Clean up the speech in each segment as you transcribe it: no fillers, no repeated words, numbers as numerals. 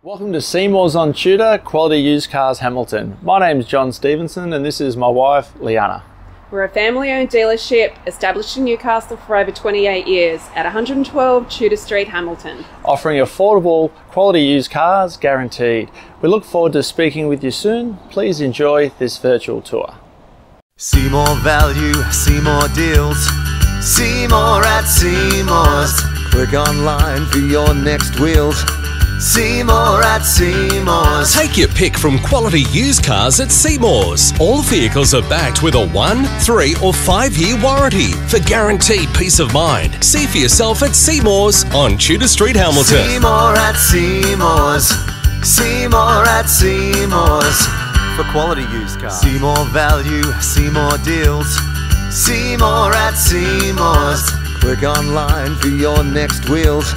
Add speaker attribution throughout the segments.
Speaker 1: Welcome to Seymour's on Tudor, Quality Used Cars Hamilton. My name's John Stevenson and this is my wife, Leanna.
Speaker 2: We're a family-owned dealership established in Newcastle for over 28 years at 112 Tudor Street, Hamilton.
Speaker 1: Offering affordable, quality used cars guaranteed. We look forward to speaking with you soon. Please enjoy this virtual tour.
Speaker 3: See more value, see more deals. See more at Seymour's. Click online for your next wheels. See more at Seymour's.
Speaker 4: Take your pick from quality used cars at Seymour's. All vehicles are backed with a 1, 3 or 5 year warranty for guaranteed peace of mind. See for yourself at Seymour's on Tudor Street, Hamilton.
Speaker 3: See more at Seymour's. See more at Seymour's. For quality used cars. See more value, see more deals. See more at Seymour's. Click online for your next wheels.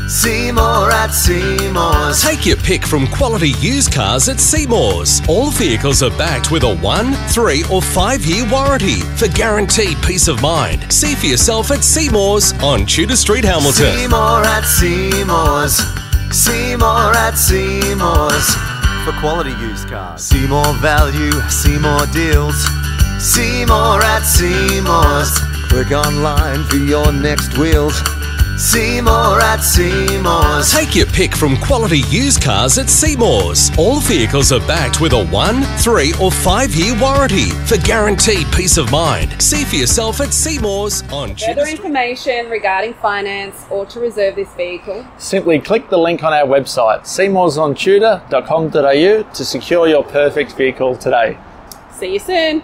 Speaker 3: See more at Seymour's.
Speaker 4: Take your pick from quality used cars at Seymour's. All vehicles are backed with a 1, 3 or 5 year warranty for guaranteed peace of mind. See for yourself at Seymour's on Tudor Street, Hamilton.
Speaker 3: See more at Seymour's. See more at Seymour's. For quality used cars. See more value, see more deals. See more at Seymour's. Click online for your next wheels. See more at Seymour's.
Speaker 4: Take your pick from quality used cars at Seymour's. All vehicles are backed with a 1, 3 or 5 year warranty for guaranteed peace of mind. See for yourself at Seymour's on Tudor
Speaker 2: Further information regarding finance or to reserve this vehicle,
Speaker 1: Simply click the link on our website, seymoursontudor.com.au, to secure your perfect vehicle today.
Speaker 2: see you soon.